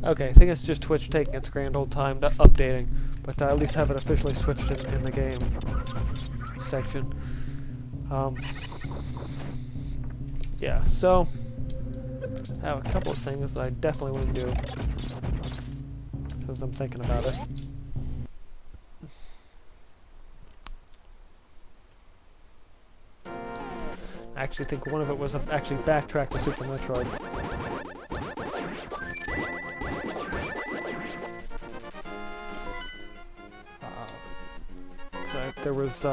Okay, I think it's just Twitch taking its grand old time to updating, but I at least have it officially switched in the game section. Yeah, so I have a couple of things that I definitely want to do since I'm thinking about it. I actually think one of it was actually backtrack to Super Metroid. So there was,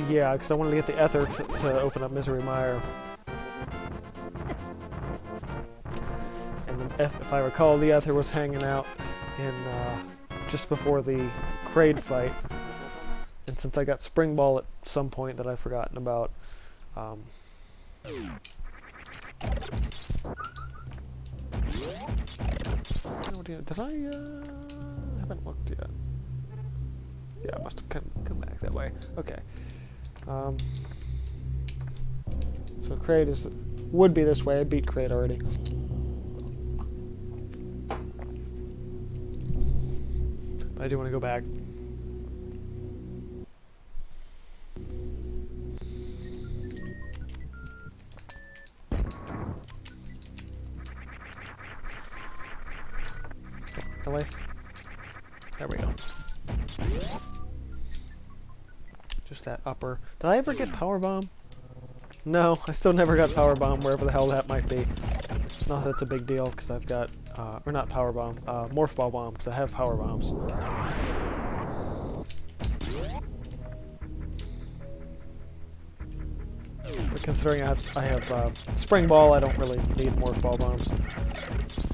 yeah, because I wanted to get the Ether to open up Misery Mire. And if I recall, the Ether was hanging out in, just before the Kraid fight. And since I got Spring Ball at some point that I've forgotten about, did I haven't looked yet. Yeah, I must have come back that way. Okay. So Kraid would be this way. I beat Kraid already. But I do want to go back. Delay. There we go. Just that upper. Did I ever get Power Bomb? No, I still never got Power Bomb, wherever the hell that might be. Not that it's a big deal, because I've got, or not Power Bomb, Morph Ball Bomb, because I have Power Bombs. But considering I have Spring Ball, I don't really need Morph Ball Bombs.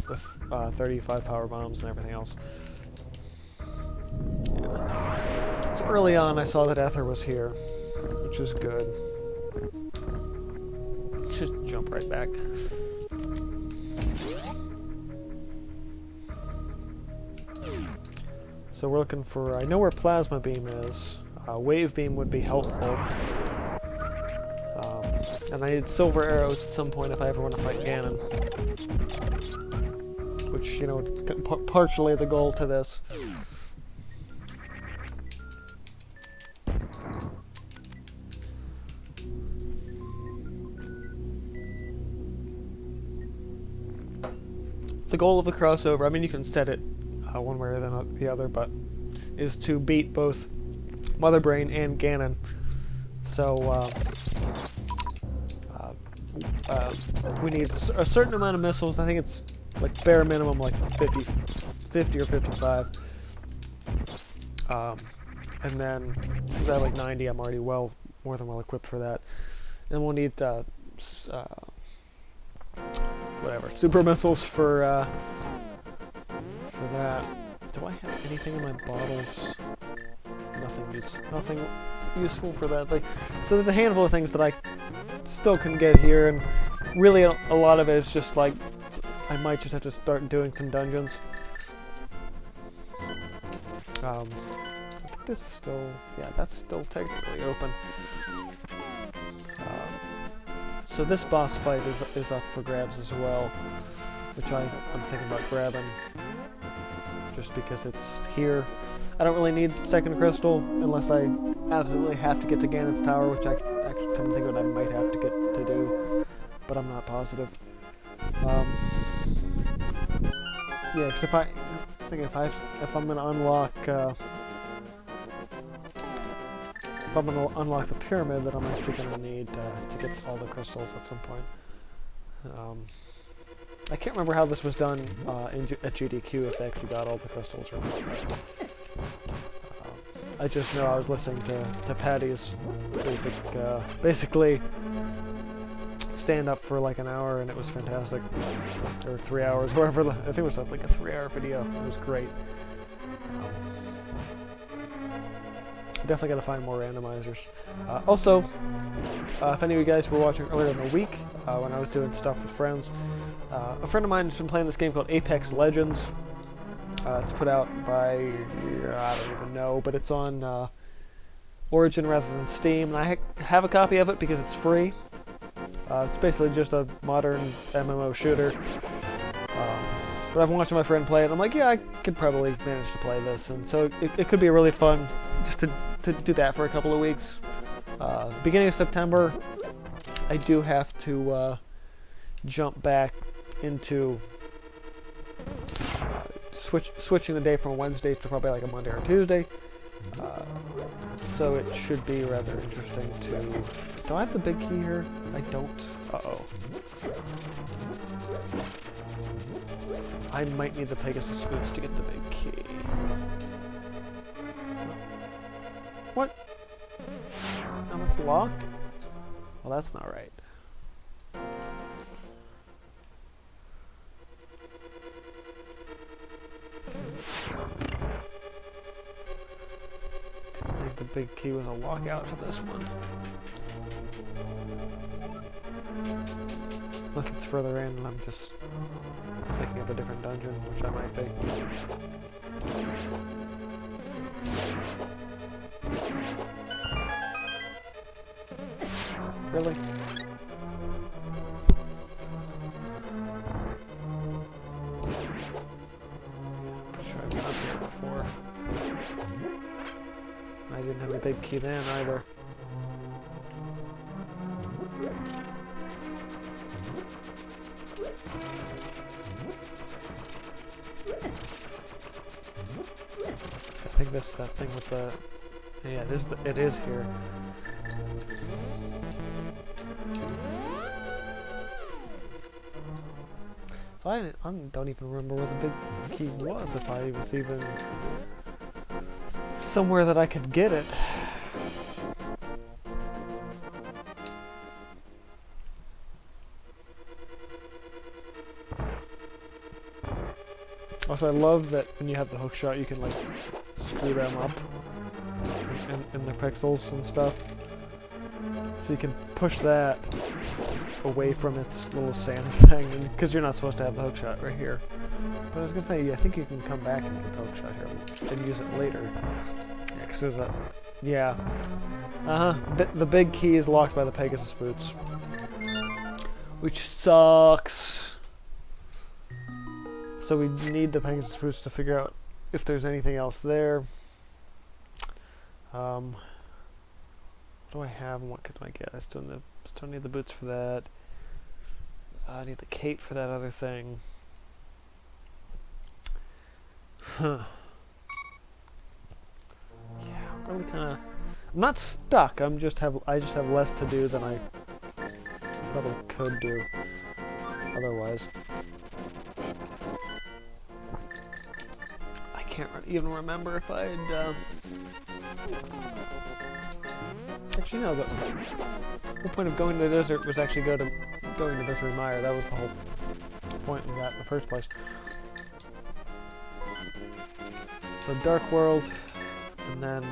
With 35 Power Bombs and everything else. Yeah. So early on, I saw that Ether was here, which is good. Just jump right back. So we're looking for, I know where Plasma Beam is. Wave Beam would be helpful. And I need Silver Arrows at some point if I ever want to fight Ganon. Which, you know, it's partially the goal to this. The goal of the crossover, I mean, you can set it one way or the other, but is to beat both Mother Brain and Ganon. So, we need a certain amount of missiles. I think it's like bare minimum like 50 or 55. And then since I have like 90, I'm already more than well equipped for that. And we'll need whatever super missiles for that. Do I have anything in my bottles? Nothing useful for that. Like, so there's a handful of things that I still can get here, and really a lot of it is just like I might just have to start doing some dungeons. I think this is still, yeah, that's still technically open. So this boss fight is up for grabs as well, which I'm thinking about grabbing, just because it's here. I don't really need second crystal unless I absolutely have to get to Ganon's Tower, which I actually come to think of it, I might have to get to do, but I'm not positive. Yeah, because if I'm gonna unlock the pyramid, then I'm actually gonna need to get all the crystals at some point. I can't remember how this was done at GDQ, if they actually got all the crystals or not. I just know I was listening to Patty's basically stand up for like an hour, and it was fantastic. Or 3 hours, wherever. I think it was like a 3-hour video. It was great. Definitely got to find more randomizers. Also, if any of you guys were watching earlier in the week when I was doing stuff with friends, a friend of mine has been playing this game called Apex Legends. It's put out by, I don't even know, but it's on Origin rather than Steam, and I have a copy of it because it's free. It's basically just a modern MMO shooter. But I've watched my friend play it, and I'm like, yeah, I could probably manage to play this. And so it could be really fun just to do that for a couple of weeks. Beginning of September, I do have to jump back into switching the day from a Wednesday to probably like a Monday or Tuesday. So it should be rather interesting to... Do I have the big key here? I don't. Uh-oh. I might need the Pegasus boots to get the big key. What? Now it's locked? Well, that's not right. Didn't think the big key was a lockout for this one. Unless it's further in and I'm just thinking of a different dungeon, which I might be. Really? Pretty sure I've done here before. I didn't have a big key then either. I think that thing with the... Yeah, it is here. So I don't even remember where the big key was, if I was even somewhere that I could get it. Also, I love that when you have the hook shot, you can like screw them up in the pixels and stuff. So you can push that away from its little sand thing, because you're not supposed to have the hook shot right here. But I was gonna say, I think you can come back and get the hook shot here and use it later. Yeah, because there's that. Yeah. The big key is locked by the Pegasus boots, which sucks. So we need the Pegasus boots to figure out if there's anything else there. What do I have and what could I get? I still need the boots for that. I need the cape for that other thing. Huh. Yeah, I'm really kind of... I'm not stuck. I just have less to do than I probably could do otherwise. I can't even remember if I'd... Actually, no. The whole point of going to the desert was actually going to Misery Mire. That was the whole point of that in the first place. So Dark World, and then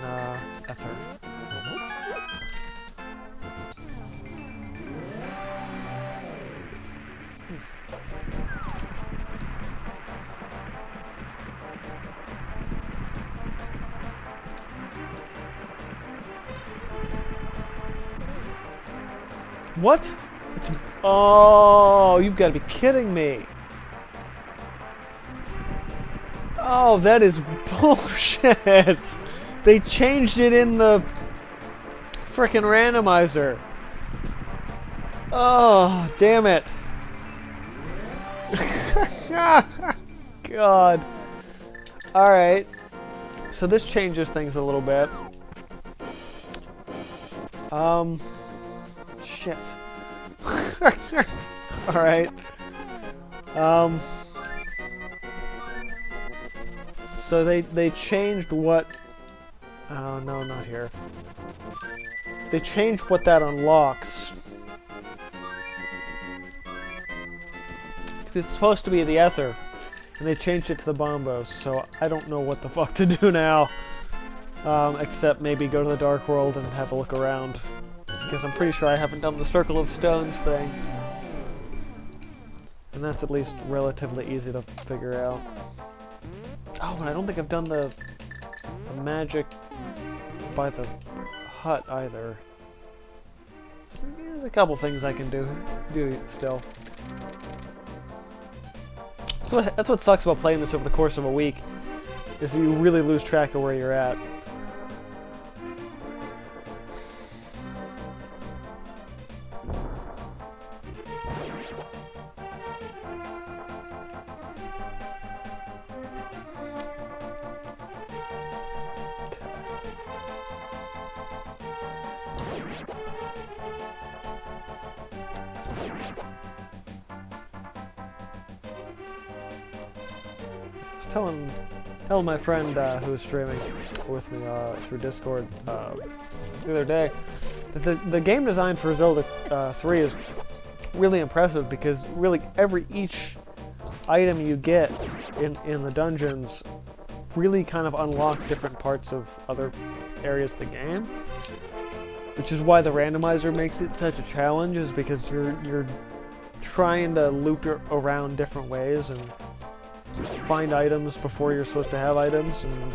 Ether. What? It's... Oh, you've got to be kidding me. Oh, that is bullshit. They changed it in the frickin' randomizer. Oh, damn it. God. Alright. So this changes things a little bit. Shit. Alright. So they changed what... Oh, no, not here. They changed what that unlocks. It's supposed to be the Ether, and they changed it to the Bombos, so I don't know what the fuck to do now. Except maybe go to the Dark World and have a look around. Because I'm pretty sure I haven't done the Circle of Stones thing. And that's at least relatively easy to figure out. Oh, and I don't think I've done the magic by the hut either. So there's a couple things I can do still. That's what sucks about playing this over the course of a week, is that you really lose track of where you're at. Telling my friend who was streaming with me through Discord the other day that the game design for Zelda 3 is really impressive, because really each item you get in the dungeons really kind of unlock different parts of other areas of the game, which is why the randomizer makes it such a challenge, is because you're trying to loop around different ways and find items before you're supposed to have items, and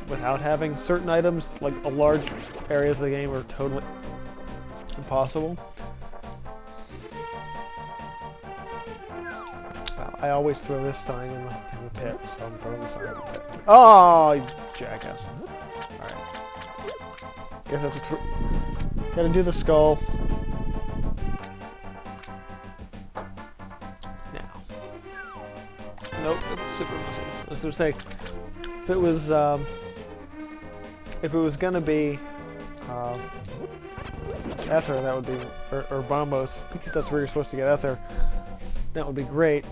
without having certain items, like large areas of the game, are totally impossible. I always throw this sign in the pit, so I'm throwing the sign in the pit. Oh, you jackass. Alright. Guess I have to gotta do the skull. Nope, it's super missiles. I was gonna say, if it was gonna be Ether, that would be, or Bombos, because that's where you're supposed to get Ether. That would be great.